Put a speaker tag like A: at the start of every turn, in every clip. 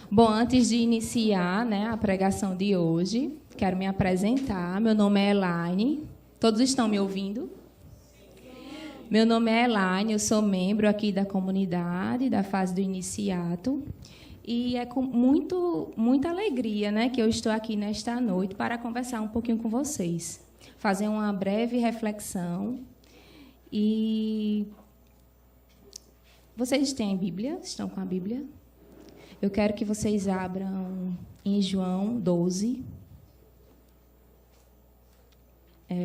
A: Bom, antes de iniciar, né, a pregação de hoje, quero me apresentar. Meu nome é Elaine. Todos estão me ouvindo? Meu nome é Elaine, eu sou membro aqui da comunidade, da fase do iniciato. E é com muita alegria, né, que eu estou aqui nesta noite para conversar um pouquinho com vocês. Fazer uma breve reflexão. E vocês têm Bíblia? Estão com a Bíblia? Eu quero que vocês abram em João 12.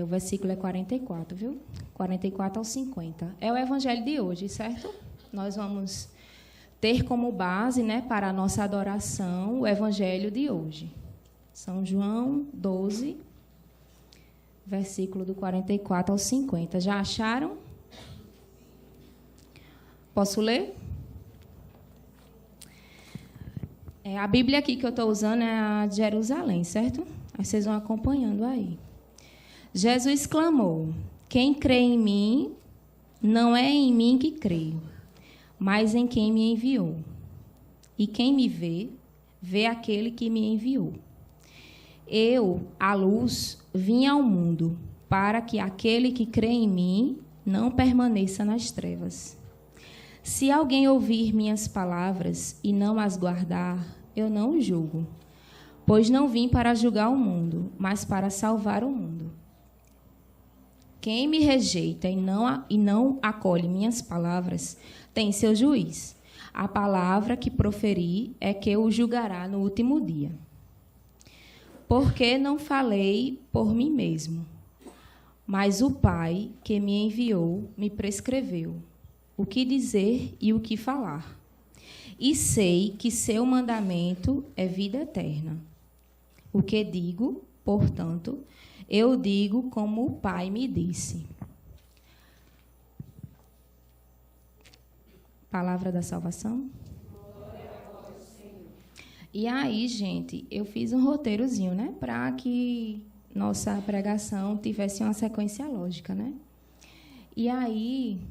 A: O versículo é 44, viu? 44 ao 50. É o evangelho de hoje, certo? Nós vamos ter como base, né, para a nossa adoração o evangelho de hoje. São João 12, versículo do 44 ao 50. Já acharam? Posso ler? A Bíblia aqui que eu estou usando é a de Jerusalém, certo? Aí vocês vão acompanhando aí. Jesus clamou: quem crê em mim, não é em mim que crê, mas em quem me enviou. E quem me vê, vê aquele que me enviou. Eu, a luz, vim ao mundo, para que aquele que crê em mim não permaneça nas trevas. Se alguém ouvir minhas palavras e não as guardar, eu não o julgo, pois não vim para julgar o mundo, mas para salvar o mundo. Quem me rejeita e não acolhe minhas palavras, tem seu juiz. A palavra que proferi é que o julgará no último dia. Porque não falei por mim mesmo, mas o Pai que me enviou me prescreveu o que dizer e o que falar. E sei que seu mandamento é vida eterna. O que digo, portanto, eu digo como o Pai me disse. Palavra da salvação. E aí, gente, eu fiz um roteirozinho, né, para que nossa pregação tivesse uma sequência lógica, né? E aí,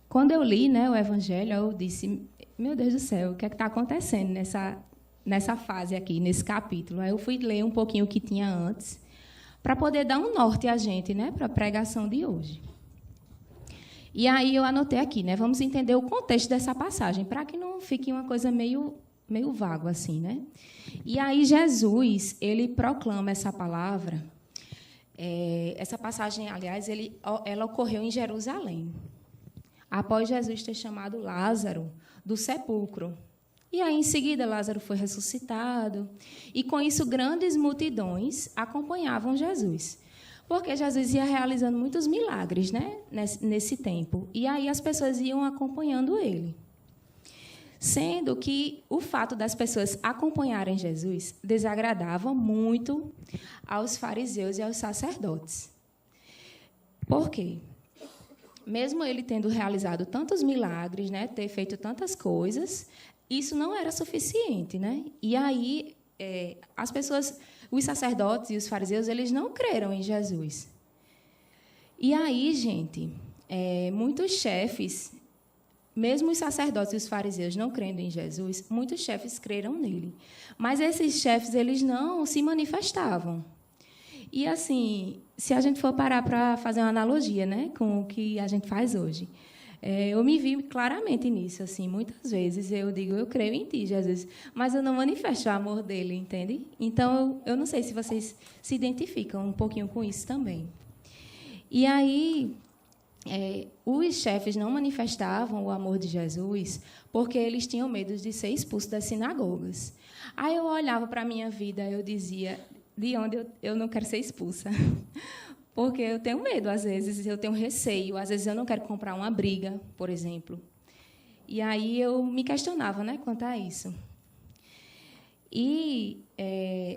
A: quando eu li, né, o Evangelho, eu disse: meu Deus do céu, o que é que está acontecendo nessa fase aqui, nesse capítulo? Aí eu fui ler um pouquinho o que tinha antes, para poder dar um norte a gente, né, para a pregação de hoje. E aí eu anotei aqui, né, vamos entender o contexto dessa passagem, para que não fique uma coisa meio vago assim, né? E aí Jesus, ele proclama essa palavra. Essa passagem, aliás, ela ocorreu em Jerusalém, após Jesus ter chamado Lázaro do sepulcro. E aí, em seguida, Lázaro foi ressuscitado, e com isso grandes multidões acompanhavam Jesus, porque Jesus ia realizando muitos milagres, né, nesse tempo, e aí as pessoas iam acompanhando ele. Sendo que o fato das pessoas acompanharem Jesus desagradava muito aos fariseus e aos sacerdotes. Por quê? Mesmo ele tendo realizado tantos milagres, né, ter feito tantas coisas, isso não era suficiente, né? E aí as pessoas, os sacerdotes e os fariseus, eles não creram em Jesus. E aí, gente, muitos chefes, mesmo os sacerdotes e os fariseus não crendo em Jesus, muitos chefes creram nele. Mas esses chefes, eles não se manifestavam. E, assim, se a gente for parar para fazer uma analogia, né, com o que a gente faz hoje, eu me vi claramente nisso. Assim, muitas vezes eu digo: eu creio em ti, Jesus, mas eu não manifesto o amor dele, entende? Então, eu não sei se vocês se identificam um pouquinho com isso também. E aí, os chefes não manifestavam o amor de Jesus porque eles tinham medo de ser expulsos das sinagogas. Aí eu olhava para a minha vida e eu dizia: de onde eu não quero ser expulsa? Porque eu tenho medo, às vezes, eu tenho receio, às vezes eu não quero comprar uma briga, por exemplo. E aí eu me questionava, né, quanto a isso. E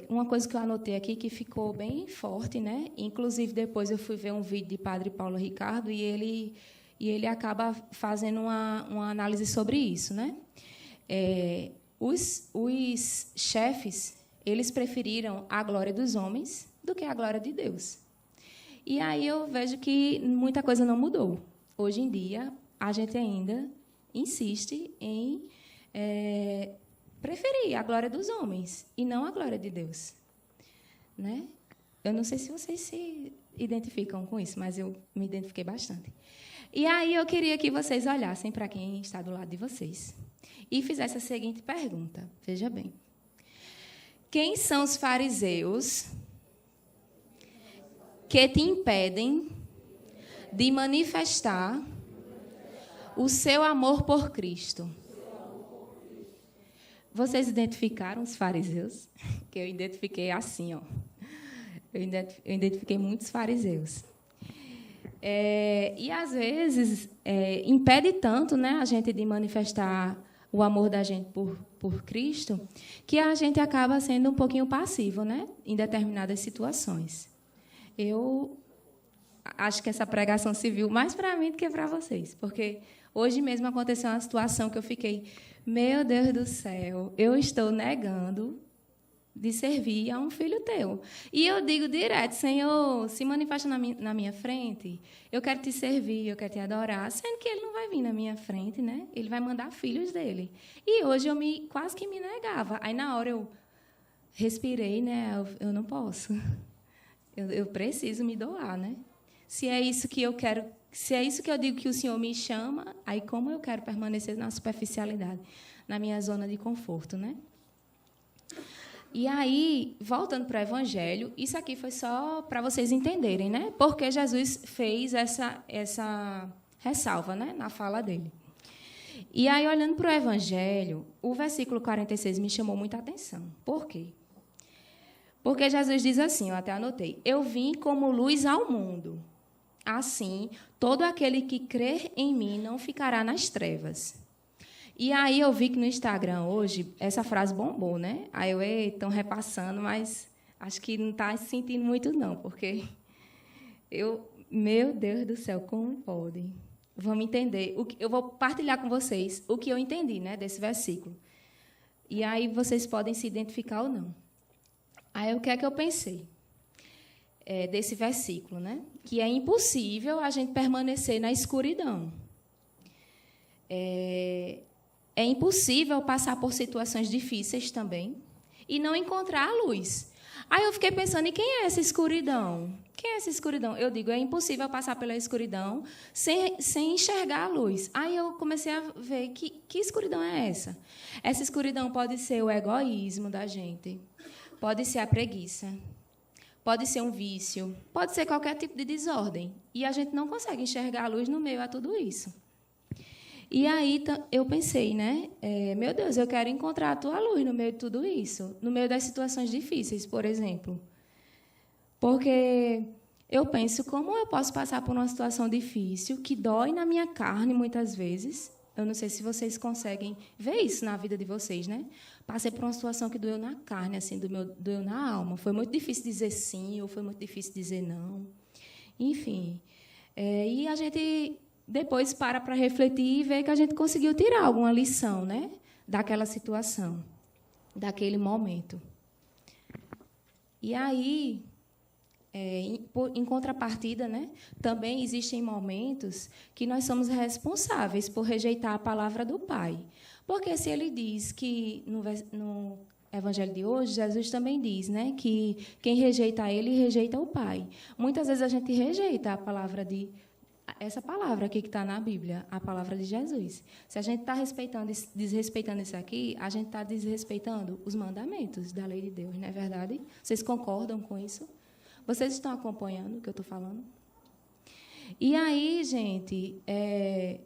A: uma coisa que eu anotei aqui que ficou bem forte, né? Inclusive, depois eu fui ver um vídeo de Padre Paulo Ricardo e ele acaba fazendo uma análise sobre isso, né? Os chefes, eles preferiram a glória dos homens do que a glória de Deus. E aí eu vejo que muita coisa não mudou. Hoje em dia, a gente ainda insiste em preferir a glória dos homens e não a glória de Deus, né? Eu não sei se vocês se identificam com isso, mas eu me identifiquei bastante. E aí eu queria que vocês olhassem para quem está do lado de vocês e fizessem a seguinte pergunta. Veja bem. Quem são os fariseus que te impedem de manifestar o seu amor por Cristo? Vocês identificaram os fariseus? Que eu identifiquei assim, ó. Eu identifiquei muitos fariseus. E, às vezes, impede tanto, né, a gente de manifestar o amor da gente por Cristo, que a gente acaba sendo um pouquinho passivo, né, em determinadas situações. Eu acho que essa pregação serviu mais para mim do que para vocês, porque hoje mesmo aconteceu uma situação que eu fiquei, meu Deus do céu, eu estou negando de servir a um filho teu. E eu digo direto, Senhor, se manifesta na minha frente, eu quero te servir, eu quero te adorar, sendo que ele não vai vir na minha frente, né? Ele vai mandar filhos dele. E hoje eu quase que me negava. Aí, na hora, eu respirei, né? Eu não posso. Eu preciso me doar, né? Se é isso que eu quero, se é isso que eu digo que o Senhor me chama, aí como eu quero permanecer na superficialidade, na minha zona de conforto, né? E aí, voltando para o Evangelho, isso aqui foi só para vocês entenderem, né? Porque Jesus fez essa ressalva, né, na fala dele. E aí, olhando para o Evangelho, o versículo 46 me chamou muita atenção. Por quê? Porque Jesus diz assim, eu até anotei, eu vim como luz ao mundo. Assim, todo aquele que crer em mim não ficará nas trevas. E aí eu vi que no Instagram hoje essa frase bombou, né? Aí eu, estão repassando, mas acho que não está se sentindo muito, não, porque meu Deus do céu, como pode? Vamos entender. Eu vou partilhar com vocês o que eu entendi, né, desse versículo. E aí vocês podem se identificar ou não. Aí o que é que eu pensei desse versículo, né? Que é impossível a gente permanecer na escuridão. É impossível passar por situações difíceis também e não encontrar a luz. Aí eu fiquei pensando, e quem é essa escuridão? Quem é essa escuridão? Eu digo, é impossível passar pela escuridão sem enxergar a luz. Aí eu comecei a ver que escuridão é essa? Essa escuridão pode ser o egoísmo da gente, pode ser a preguiça, pode ser um vício, pode ser qualquer tipo de desordem. E a gente não consegue enxergar a luz no meio a tudo isso. E aí eu pensei, né? Meu Deus, eu quero encontrar a tua luz no meio de tudo isso, no meio das situações difíceis, por exemplo. Porque eu penso, como eu posso passar por uma situação difícil, que dói na minha carne muitas vezes? Eu não sei se vocês conseguem ver isso na vida de vocês, né? Passei por uma situação que doeu na carne, assim, doeu na alma. Foi muito difícil dizer sim, ou foi muito difícil dizer não. Enfim. E a gente depois para refletir e ver que a gente conseguiu tirar alguma lição, né, daquela situação, daquele momento. E aí, em contrapartida, né, também existem momentos que nós somos responsáveis por rejeitar a palavra do Pai. Porque se ele diz que, no Evangelho de hoje, Jesus também diz, né, que quem rejeita ele, rejeita o Pai. Muitas vezes a gente rejeita a palavra essa palavra aqui que está na Bíblia, a palavra de Jesus. Se a gente está desrespeitando isso aqui, a gente está desrespeitando os mandamentos da lei de Deus, não é verdade? Vocês concordam com isso? Vocês estão acompanhando o que eu estou falando? E aí, gente,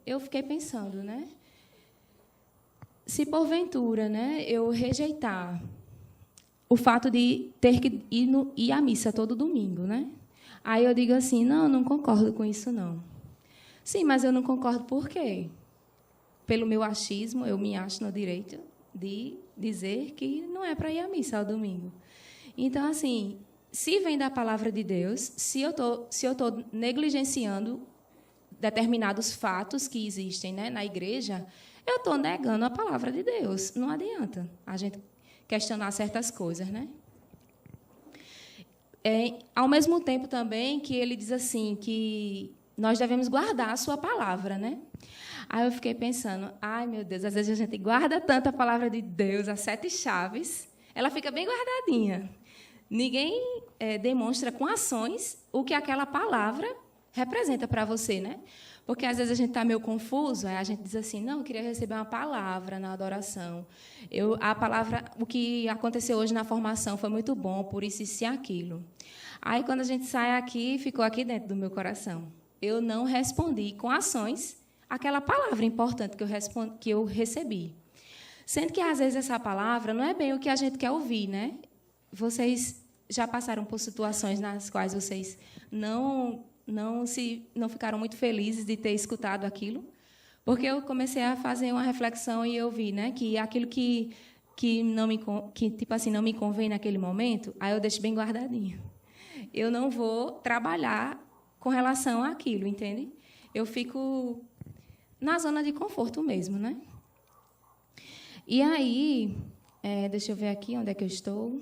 A: eu fiquei pensando, né? Se porventura, né, eu rejeitar o fato de ter que ir à missa todo domingo, né? Aí eu digo assim, não concordo com isso, não. Sim, mas eu não concordo por quê? Pelo meu achismo, eu me acho no direito de dizer que não é para ir à missa ao domingo. Então, assim, se vem da palavra de Deus, se eu tô negligenciando determinados fatos que existem, né, na igreja, eu estou negando a palavra de Deus. Não adianta a gente questionar certas coisas, né? Ao mesmo tempo também que ele diz assim que nós devemos guardar a sua palavra, né? Aí eu fiquei pensando, ai, meu Deus, às vezes a gente guarda tanto a palavra de Deus, as 7 chaves, ela fica bem guardadinha. Ninguém demonstra com ações o que aquela palavra representa para você, né? Porque, às vezes, a gente está meio confuso, aí a gente diz assim, não, eu queria receber uma palavra na adoração. A palavra, o que aconteceu hoje na formação foi muito bom, por isso e aquilo. Aí, quando a gente sai aqui, ficou aqui dentro do meu coração. Eu não respondi com ações aquela palavra importante que eu recebi. Sendo que, às vezes, essa palavra não é bem o que a gente quer ouvir, né? Vocês já passaram por situações nas quais vocês não ficaram muito felizes de ter escutado aquilo? Porque eu comecei a fazer uma reflexão e eu vi, né, que aquilo que tipo assim, não me convém naquele momento, aí eu deixo bem guardadinho. Eu não vou trabalhar com relação àquilo, entende? Eu fico na zona de conforto mesmo, né? E aí, deixa eu ver aqui onde é que eu estou.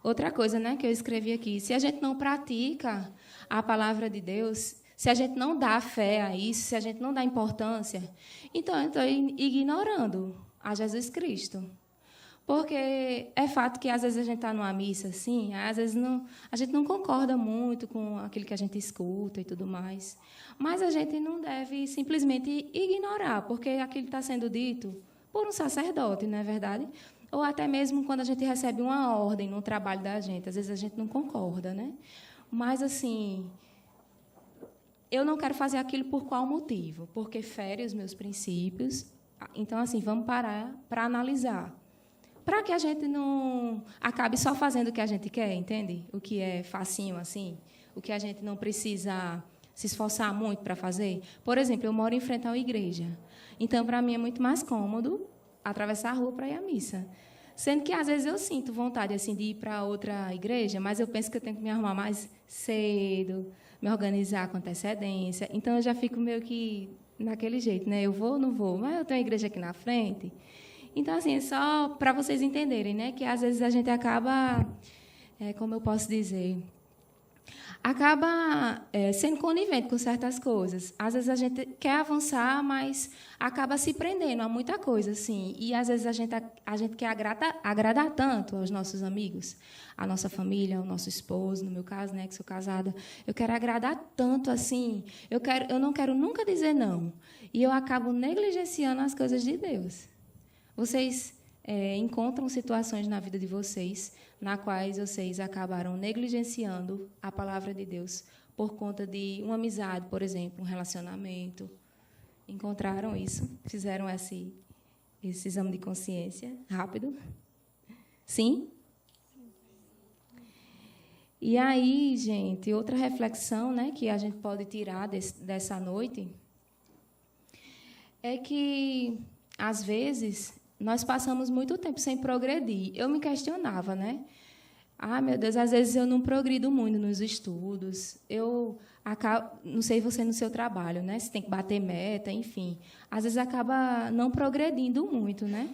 A: Outra coisa, né, que eu escrevi aqui, se a gente não pratica a palavra de Deus, se a gente não dá fé a isso, se a gente não dá importância, então eu estou ignorando a Jesus Cristo. Porque é fato que, às vezes, a gente está numa missa, assim, às vezes a gente não concorda muito com aquilo que a gente escuta e tudo mais. Mas a gente não deve simplesmente ignorar, porque aquilo está sendo dito por um sacerdote, não é verdade? Ou até mesmo quando a gente recebe uma ordem no trabalho da gente. Às vezes a gente não concorda, né? Mas, assim, eu não quero fazer aquilo por qual motivo? Porque fere os meus princípios. Então, assim, vamos parar para analisar. Para que a gente não acabe só fazendo o que a gente quer, entende? O que é facinho, assim. O que a gente não precisa se esforçar muito para fazer. Por exemplo, eu moro em frente a uma igreja. Então, para mim, é muito mais cômodo atravessar a rua para ir à missa. Sendo que, às vezes, eu sinto vontade assim, de ir para outra igreja, mas eu penso que eu tenho que me arrumar mais cedo, me organizar com antecedência. Então, eu já fico meio que naquele jeito, né? Eu vou ou não vou? Mas eu tenho a igreja aqui na frente. Então, assim, é só para vocês entenderem, né? Que, às vezes, a gente acaba, como eu posso dizer, acaba sendo conivente com certas coisas. Às vezes a gente quer avançar, mas acaba se prendendo a muita coisa, assim. E às vezes a gente quer agradar tanto aos nossos amigos, à nossa família, ao nosso esposo, no meu caso, né, que sou casada. Eu quero agradar tanto, assim. Eu não quero nunca dizer não. E eu acabo negligenciando as coisas de Deus. Vocês encontram situações na vida de vocês na quais vocês acabaram negligenciando a palavra de Deus por conta de uma amizade, por exemplo, um relacionamento. Encontraram isso? Fizeram esse exame de consciência rápido? Sim? E aí, gente, outra reflexão, né, que a gente pode tirar dessa noite é que, às vezes, nós passamos muito tempo sem progredir. Eu me questionava, né? Meu Deus, às vezes eu não progrido muito nos estudos. Não sei você no seu trabalho, né? Você tem que bater meta, enfim. Às vezes acaba não progredindo muito, né?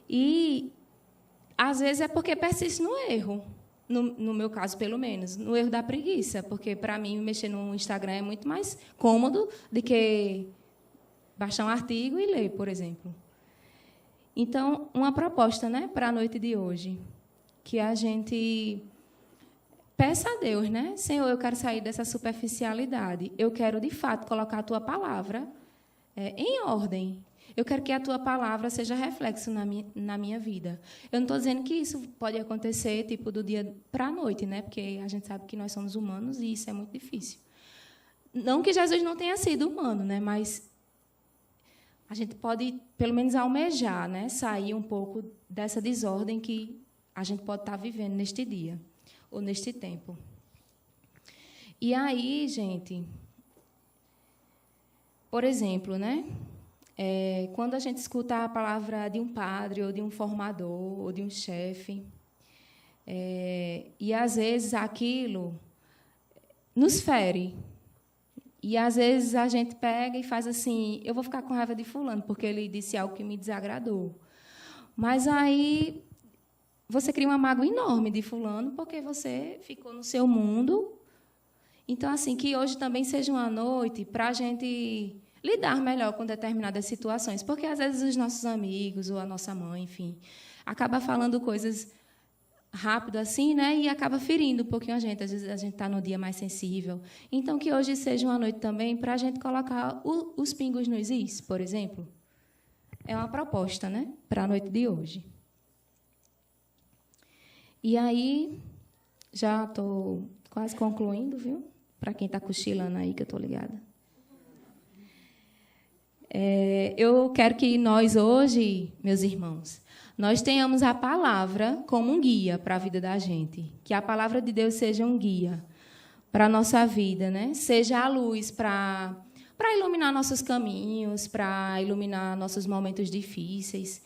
A: E, às vezes, é porque persiste no erro. No meu caso, pelo menos, no erro da preguiça. Porque, para mim, mexer no Instagram é muito mais cômodo do que baixar um artigo e ler, por exemplo. Então, uma proposta, né, para a noite de hoje, que a gente peça a Deus, né? Senhor, eu quero sair dessa superficialidade. Eu quero, de fato, colocar a Tua palavra em ordem. Eu quero que a Tua palavra seja reflexo na minha vida. Eu não estou dizendo que isso pode acontecer tipo do dia para a noite, né? Porque a gente sabe que nós somos humanos e isso é muito difícil. Não que Jesus não tenha sido humano, né? Mas a gente pode, pelo menos, almejar, né? Sair um pouco dessa desordem que a gente pode estar vivendo neste dia, ou neste tempo. E aí, gente, por exemplo, né? Quando a gente escuta a palavra de um padre, ou de um formador, ou de um chefe, e, às vezes, aquilo nos fere. E, às vezes, a gente pega e faz assim, eu vou ficar com raiva de fulano, porque ele disse algo que me desagradou. Mas aí você cria uma mágoa enorme de fulano, porque você ficou no seu mundo Então, assim, que hoje também seja uma noite para a gente lidar melhor com determinadas situações, porque às vezes os nossos amigos ou a nossa mãe, enfim, acaba falando coisas rápido assim, né? E acaba ferindo um pouquinho a gente. Às vezes a gente está no dia mais sensível. Então, que hoje seja uma noite também para a gente colocar os pingos nos is, por exemplo. É uma proposta, né? Para a noite de hoje. E aí, já estou quase concluindo, viu? Para quem está cochilando aí, que eu estou ligada. Eu quero que nós hoje, meus irmãos, nós tenhamos a palavra como um guia para a vida da gente. Que a palavra de Deus seja um guia para a nossa vida, né? Seja a luz para iluminar nossos caminhos, para iluminar nossos momentos difíceis,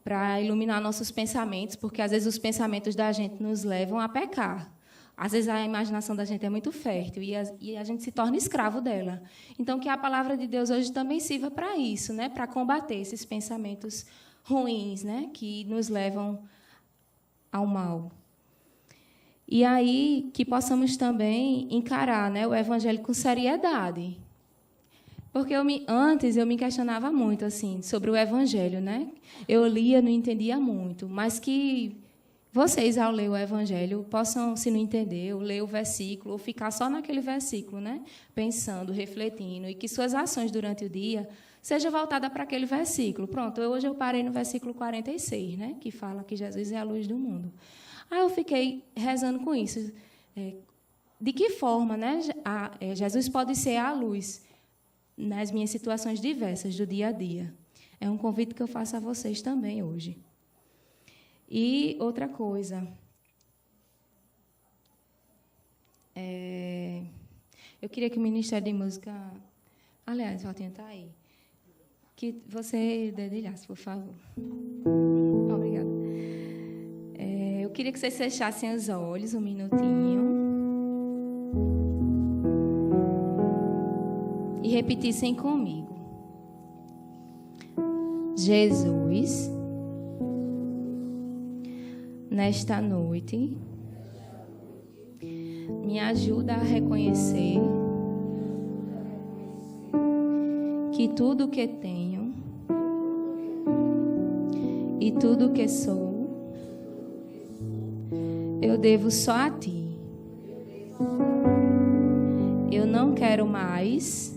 A: para iluminar nossos pensamentos, porque às vezes os pensamentos da gente nos levam a pecar. Às vezes a imaginação da gente é muito fértil e a gente se torna escravo dela. Então, que a palavra de Deus hoje também sirva para isso, né? Para combater esses pensamentos ruins, né? Que nos levam ao mal. E aí que possamos também encarar, né, o Evangelho com seriedade. Porque antes eu me questionava muito assim, sobre o Evangelho, né? Eu lia, não entendia muito, mas que vocês, ao ler o Evangelho, possam, se não entender, ler o versículo, ou ficar só naquele versículo, né? Pensando, refletindo, e que suas ações durante o dia sejam voltadas para aquele versículo. Pronto, hoje eu parei no versículo 46, né? Que fala que Jesus é a luz do mundo. Aí eu fiquei rezando com isso. De que forma, né, Jesus pode ser a luz nas minhas situações diversas do dia a dia? É um convite que eu faço a vocês também hoje. E outra coisa, eu queria que o Ministério de Música, aliás, Valtinho está aí, que você dedilhasse, por favor. Obrigada. Eu queria que vocês fechassem os olhos um minutinho e repetissem comigo. Jesus, nesta noite, me ajuda a reconhecer que tudo o que tenho e tudo o que sou, eu devo só a Ti. Eu não quero mais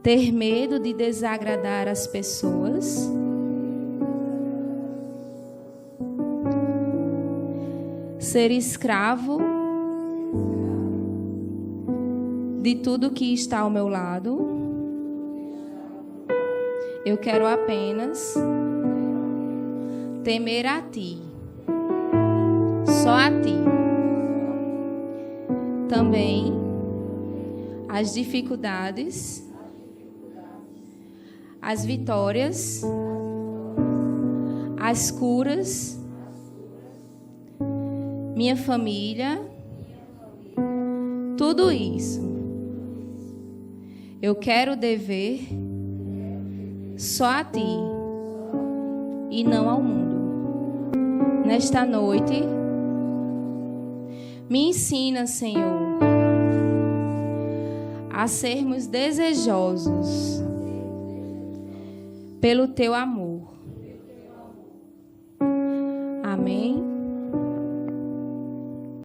A: ter medo de desagradar as pessoas, ser escravo de tudo que está ao meu lado. Eu quero apenas temer a Ti, só a Ti. Também as dificuldades, as vitórias, as curas, minha família, tudo isso eu quero dever só a Ti e não ao mundo. Nesta noite, me ensina, Senhor, a sermos desejosos pelo Teu amor. Amém.